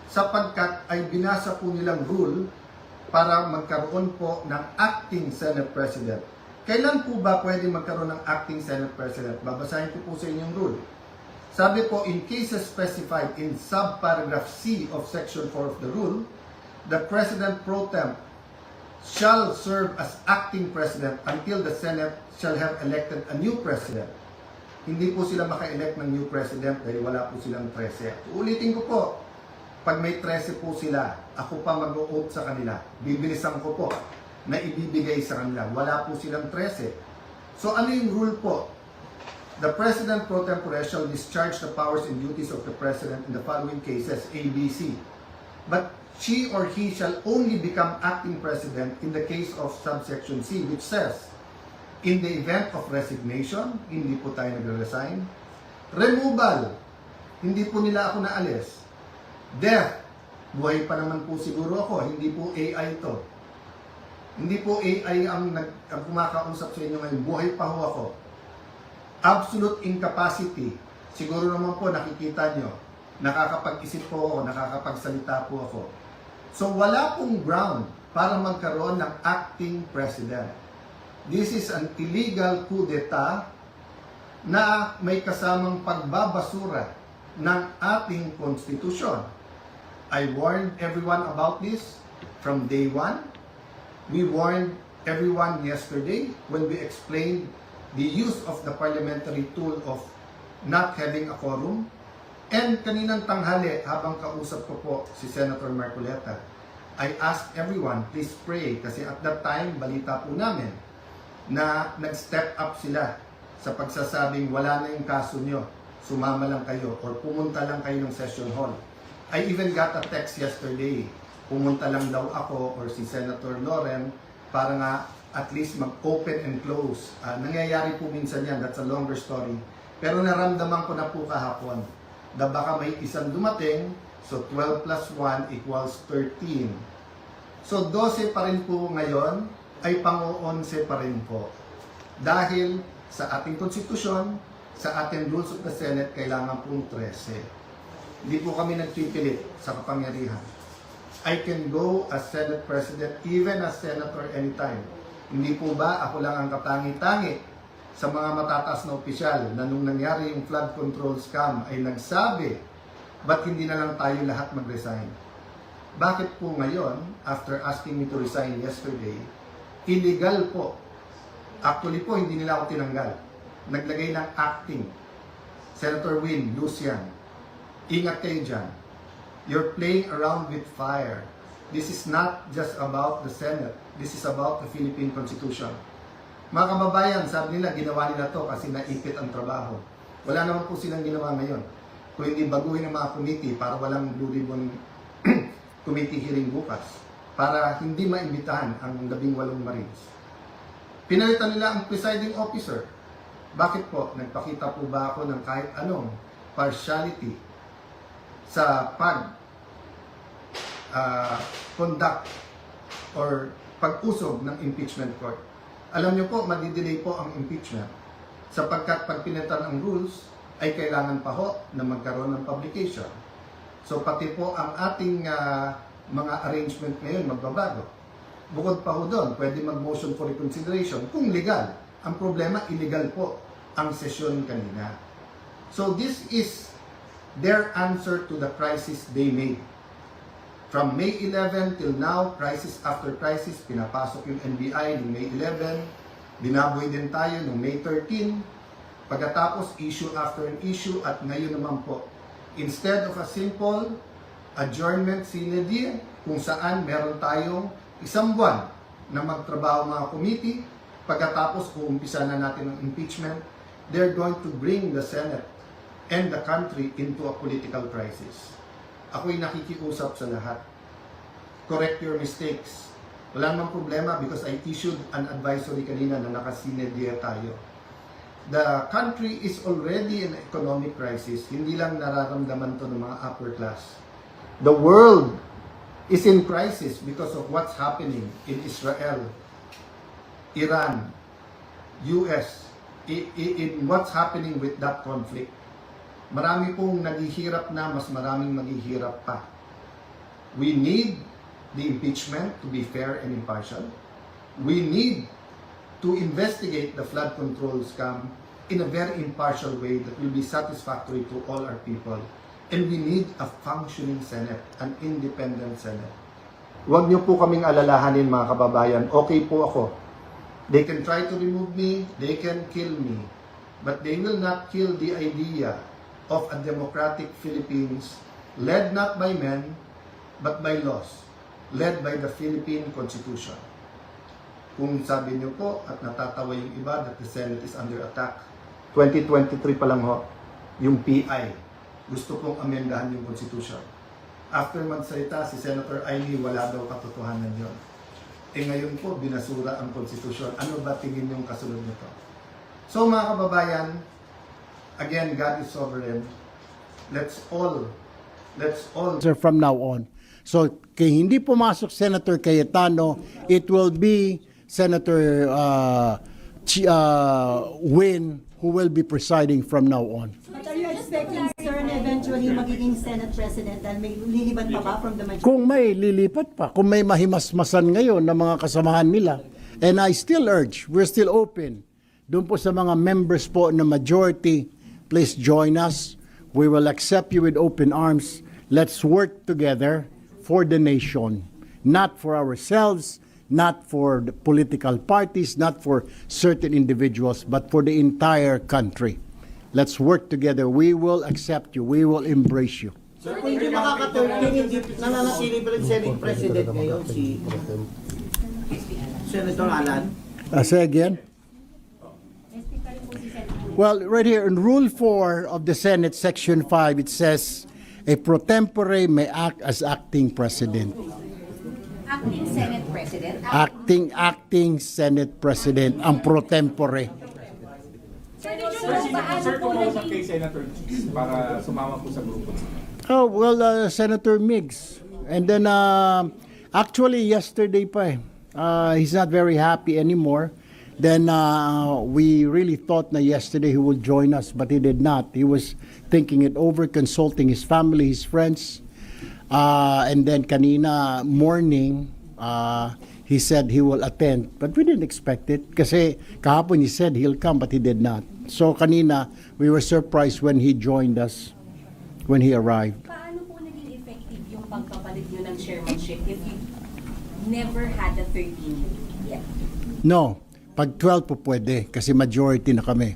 sapagkat ay binasa po nilang rule para magkaroon po ng acting Senate President. Kailan po ba pwede magkaroon ng acting Senate President? Babasahin ko po sa inyong rule. Sabi po, in cases specified in subparagraph C of Section 4 of the rule, the President pro tem shall serve as acting President until the Senate shall have elected a new President. Hindi po sila maka-elect ng new President dahil wala po silang 13. Ulitin ko po, pag may 13 po sila, ako pa mag-o-oath sa kanila. Bibilisan ko po na ibibigay sa kanila. Wala po silang 13. So ano yung rule po? The President pro tempore shall discharge the powers and duties of the President in the following cases, A, B, C. But she or he shall only become acting President in the case of subsection C, which says, in the event of resignation, hindi po tayo nagre-resign. Removal, hindi po nila ako naalis. Death, buhay pa naman po siguro ako, hindi po AI to. Hindi po AI ang kumakausap sa inyo ngayon, buhay pa ho ako. Absolute incapacity, siguro naman po nakikita nyo, nakakapag-isip po ako, nakakapagsalita po ako. So wala pong ground para magkaroon ng acting president. This is an illegal coup d'etat na may kasamang pagbabasura ng ating konstitusyon. I warned everyone about this from day one. We warned everyone yesterday when we explained the use of the parliamentary tool of not having a quorum. And kaninang tanghali, habang kausap ko po si Senator Marcoleta, I asked everyone, please pray, kasi at that time, balita po namin na nag-step up sila sa pagsasabing wala na yung kaso nyo, sumama lang kayo or pumunta lang kayo ng session hall. I even got a text yesterday, pumunta lang daw ako or si Senator Loren para nga at least mag-open and close. Nangyayari po minsan yan, that's a longer story. Pero naramdaman ko na po kahapon na baka may isang dumating, so 12 plus 1 equals 13. So 12 pa rin po ngayon, ay pang-11 pa rin po. Dahil sa ating konstitusyon, sa ating rules of the Senate, kailangan pong 13. Hindi po kami nagpipilit sa kapangyarihan. I can go as Senate President, even as Senator anytime. Hindi po ba ako lang ang katangi-tangi sa mga matataas na opisyal na nung nangyari yung flood control scam ay nagsabi, ba't hindi na lang tayo lahat mag-resign? Bakit po ngayon, after asking me to resign yesterday, illegal po. Actually po, hindi nila ako tinanggal. Naglagay ng acting. Senator Win, Lucian, ingat kayo dyan. You're playing around with fire. This is not just about the Senate. This is about the Philippine Constitution. Mga kababayan, sabi nila, ginawa nila to kasi naipit ang trabaho. Wala naman po silang ginawa ngayon. Kung hindi baguhin ang mga committee para walang Blue Ribbon committee hearing bukas. Para hindi maimbitahan ang 18 Marines. Pinalitan nila ang presiding officer. Bakit po? Nagpakita po ba ako ng kahit anong partiality sa conduct or pag-usog ng impeachment court? Alam niyo po, madidelay po ang impeachment sapagkat pag pinalitan ang rules ay kailangan pa ho na magkaroon ng publication. So pati po ang ating mga arrangement ngayon magbabago. Bukod pa ho doon, pwede mag-motion for reconsideration kung legal. Ang problema, illegal po ang sesyon kanina. So this is their answer to the crisis they made. From May 11 till now, crisis after crisis, pinapasok yung NBI noong May 11, binaboy din tayo noong May 13, pagkatapos issue after an issue, at ngayon naman po, instead of a simple adjournment sine die, kung saan meron tayong isang buwan na magtrabaho mga committee, pagkatapos uumpisa na natin ang impeachment, they're going to bring the Senate and the country into a political crisis. Ako'y nakikiusap sa lahat. Correct your mistakes. Wala namang problema because I issued an advisory kanina na nakasine die tayo. The country is already in economic crisis. Hindi lang nararamdaman to ng mga upper class. The world is in crisis because of what's happening in Israel, Iran, US, in what's happening with that conflict. Marami pong naghihirap na, mas maraming maghihirap pa. We need the impeachment to be fair and impartial. We need to investigate the flood control scam in a very impartial way that will be satisfactory to all our people. And we need a functioning Senate, an independent Senate. Huwag niyo po kaming alalahanin mga kababayan, okay po ako. They can try to remove me, they can kill me, but they will not kill the idea of a democratic Philippines led not by men, but by laws, led by the Philippine Constitution. Kung sabi niyo po at natatawa yung iba that the Senate is under attack, 2023 pa lang ho, yung PI, gusto pong amendahan yung Constitution. After magsalita si Senator Aimee, wala daw katotohanan yon. Ngayon po, binasura ang Constitution. Ano ba tingin yung kasunod nito? So mga kababayan, again, God is sovereign. Let's all from now on. So, kay hindi pumasok Senator Cayetano, it will be Senator Win who will be presiding from now on. But are you expecting, sir, na eventually magiging Senate President dahil may liliban pa ba from the majority? Kung may lilipat pa, kung may mahimasmasan ngayon ng mga kasamahan nila, and I still urge, we're still open, doon po sa mga members po na majority, please join us. We will accept you with open arms. Let's work together for the nation, not for ourselves, not for the political parties, not for certain individuals, but for the entire country. Let's work together. We will accept you. We will embrace you. Sir, kung hindi makaka-13, hindi nananatili pa rin Senate President ngayon si Senator Alan. Say again? Well, right here in Rule 4 of the Senate, Section 5, it says, a pro tempore may act as acting president. Acting Senate President. Acting Senate President, ang pro tempore. Sir, kumuusap kay Senator Cheese para sumama po sa grupo. Oh, well, Senator Miggs. And then, actually, yesterday pa he's not very happy anymore. Then we really thought na yesterday he would join us, but he did not. He was thinking it over, consulting his family, his friends. And then kanina morning, he said he will attend. But we didn't expect it. Kasi kahapon he said he'll come, but he did not. So kanina, we were surprised when he joined us, when he arrived. Paano po naging effective yung pagpapalit nyo ng chairmanship if you never had a 13 yet? No, pag 12 po pwede, kasi majority na kami.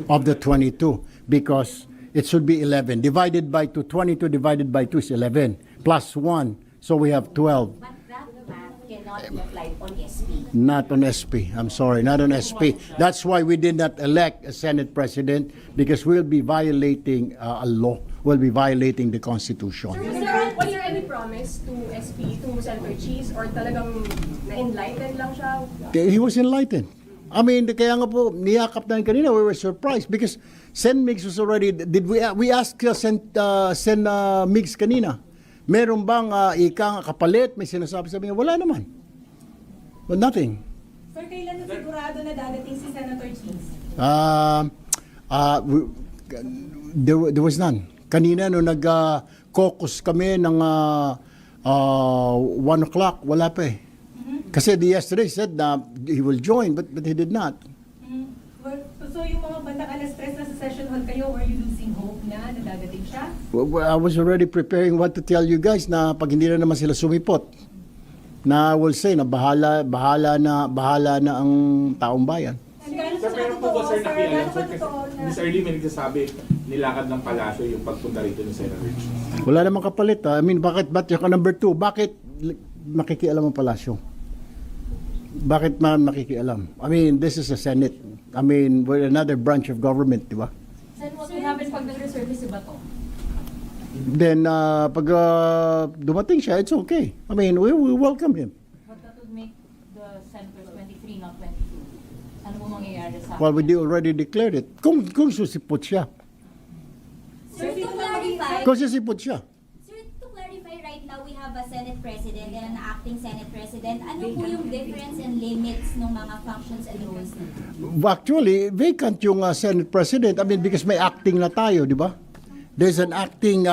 Of the 22. Because it should be 11. Divided by 2, 22 divided by 2 is 11. Plus 1, so we have 12. But that math cannot be applied on SP. Not on SP. I'm sorry, not on SP. That's why we did not elect a Senate President, because we'll be violating a law. We'll be violating the Constitution. Was there any promise to SP, to Senator Cheese, or talagang na-enlighten lang siya? He was enlightened. I mean, kaya nga po, niyakap namin kanina, we were surprised because Sen Mix was already, we asked Sen Mix kanina, meron bang ikang kapalit, may sinasabi niya, wala naman. Well, nothing. Sir, kailan na sigurado na dadating si Senator Cheese? There was none. Kanina, nung nag-caucus kami ng 1 o'clock, wala pa eh. Kasi yesterday said na he will join, but he did not. Well, so yung mga bandang alas 3 na sa session hall kayo, were you losing hope na dadating siya? Well, I was already preparing what to tell you guys na pag hindi na naman sila sumipot, na I will say na bahala na ang taong bayan. Sir, pero po ba sir nakialam? Sir, kasi Ms. Arlie may nagsasabi nilakad ng palasyo yung pagpunta rito ni Senator Cheese. Wala namang kapalit. I mean, bakit yung number 2? Bakit makikialam ang palasyo? Bakit man makikialam? I mean, this is a Senate. I mean, we're another branch of government, di ba? Sen, what will happen pag nag-reserve si Bato? Then, pag dumating siya, it's okay. I mean, we welcome him. But that would make the senators 23, not 22. Ano po mangyayari sa Well, we already declared it. Kung susipot siya. Sir, to clarify, Kung susipot siya. right now we have a Senate President and an acting Senate President. Ano po yung difference and limits ng mga functions and roles? Actually, vacant yung Senate President. I mean, because may acting na tayo, di ba? There's an acting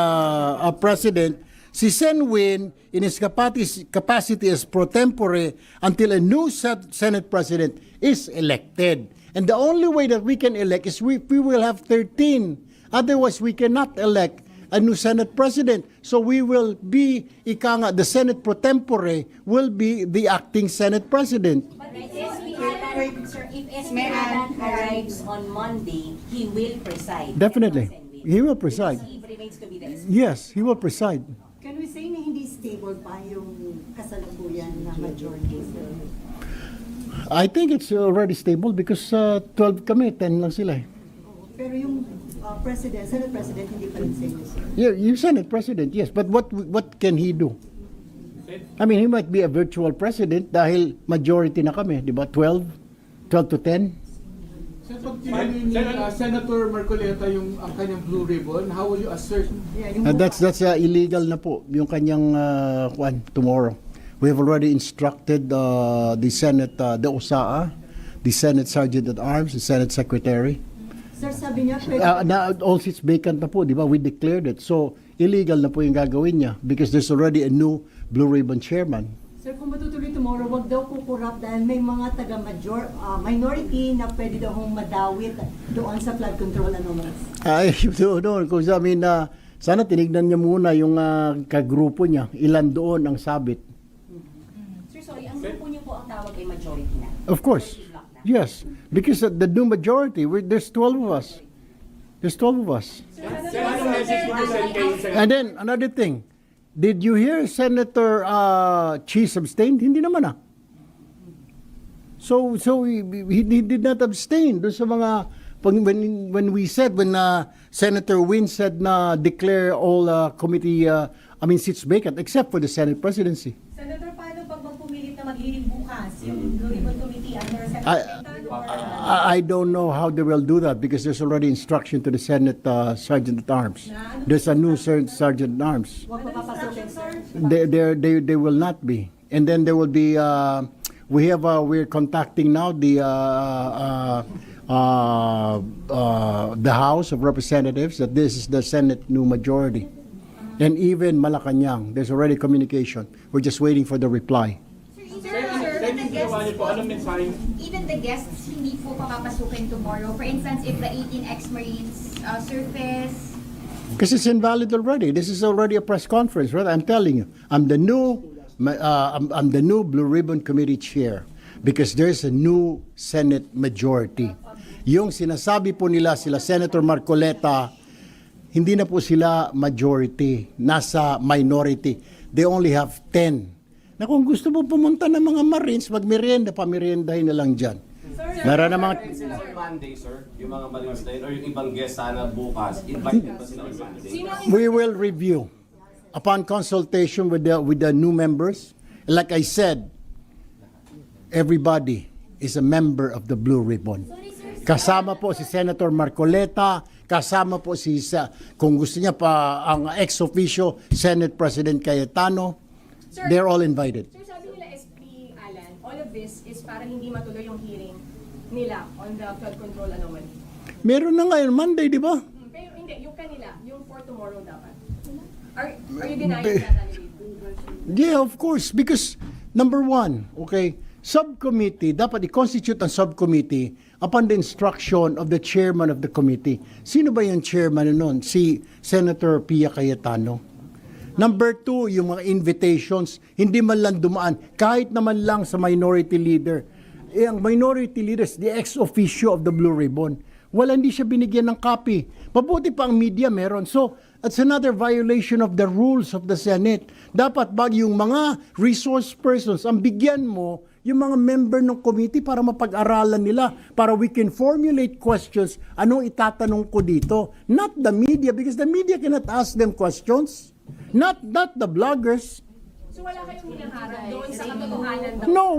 president. si Sen Win in his capacity as pro tempore until a new Senate President is elected. And the only way that we can elect is we will have 13. Otherwise, we cannot elect a new Senate President. So we will be, the Senate pro tempore will be the acting Senate President. But if SB Alan, sir, if SB Alan arrives on Monday, he will preside. Definitely. He will preside. He remains to be the SB. Yes, he will preside. Can we say na hindi stable pa yung kasalukuyan na majority, sir? I think it's already stable because 12 kami, 10 lang sila eh. Pero yung Senate President, hindi pa rin stable, sir. Yeah, you Senate President, yes. But what can he do? I mean, he might be a virtual president dahil majority na kami, di ba? 12 to 10. Sir, pag tinanong ni Senator Marcoleta yung ang kanyang blue ribbon, how will you assert? Yeah, yung That's illegal na po yung kanyang tomorrow. We have already instructed the Senate, the OSAA, the Senate Sergeant at Arms, the Senate Secretary. Sir, sabi niya, pwede, Na all seats vacant na po, di ba? We declared it. So, illegal na po yung gagawin niya because there's already a new Blue Ribbon Chairman. sir, kung matutuloy tomorrow, wag daw kukurap dahil may mga minority na pwede daw hong madawit doon sa flood control anomalies. Ay, doon. Kung sa amin sana tinignan niya muna yung kagrupo niya. Ilan doon ang sabit. Sir, sorry, ang grupo niyo po ang tawag ay majority na. Of course. Yes. Because the new majority, there's 12 of us. There's 12 of us. Sir, anong message mo send kay Senator? And then, another thing. Did you hear Senator Cheese abstained? Hindi naman So he did not abstain. Doon sa mga, when Senator Win said na declare all committee, seats vacant, except for the Senate presidency. Senator, paano pag magpumilit na mag-hearing bukas yung Blue Ribbon Committee under Senator Cayetano? I don't know how they will do that because there's already instruction to the Senate Sergeant at Arms. There's a new Sergeant at Arms. Wag papapasukin, sir. They will not be. And then there will be, we're contacting now the House of Representatives that this is the Senate new majority. And even Malacanang, there's already communication. We're just waiting for the reply. Sir, yung ginawa niyo po, anong mensahe? Even the guests hindi po papapasukin tomorrow. For instance, if the 18 ex-Marines surface. Because it's invalid already. This is already a press conference, right? I'm telling you, I'm the new Blue Ribbon Committee chair because there's a new Senate majority. Yung sinasabi po nila sila Senator Marcoleta, hindi na po sila majority, nasa minority. They only have 10. Na kung gusto mo pumunta ng mga Marines, magmerienda, pameriendahin na lang dyan. Meron na mga... Sila on Monday, sir, yung mga Marines na yun, or yung ibang guest sana bukas, invite ba sila on Monday? We will review upon consultation with the new members. Like I said, everybody is a member of the Blue Ribbon. Kasama po si Senator Marcoleta, kasama po kung gusto niya pa, ang ex-officio Senate President Cayetano. Sir, They're all invited. Sir, sabi nila SB Alan, all of this is para hindi matuloy yung hearing nila on the flood control anomaly. Meron na ngayon, Monday, di ba? Pero hindi, yung kanila, yung for tomorrow dapat. Are you denying that, Annalyn? Yeah, of course. Because, number one, okay, subcommittee, dapat i-constitute ang subcommittee upon the instruction of the chairman of the committee. Sino ba yung chairman nun? Si Senator Pia Cayetano. Number two, yung mga invitations, hindi man lang dumaan, kahit naman lang sa minority leader. Ang minority leaders, the ex-officio of the Blue Ribbon, hindi siya binigyan ng copy. Mabuti pa ang media meron. So, it's another violation of the rules of the Senate. Dapat yung mga resource persons, ang bigyan mo yung mga member ng committee para mapag-aralan nila, para we can formulate questions, anong itatanong ko dito. Not the media, because the media cannot ask them questions. Not the bloggers. So wala kayong hinaharap doon sa katotohanan daw? No,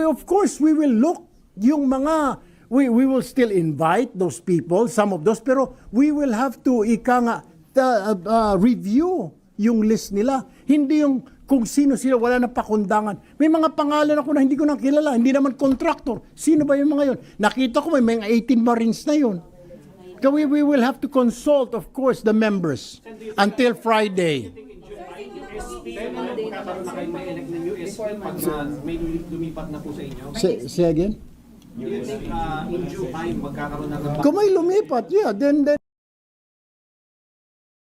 of course, we will look yung mga, we will still invite those people, some of those, pero we will have to review yung list nila. Hindi yung kung sino sila, wala na pakundangan. May mga pangalan ako na hindi ko nakilala, hindi naman contractor. Sino ba yung mga yun? Nakita ko may mga 18 Marines na yun. So we will have to consult, of course, the members until Friday. magkakaroon na kayo may elect na USP pag may lumipat na po sa inyo. Say again? You think in due time magkakaroon na Kung may lumipat, yeah, then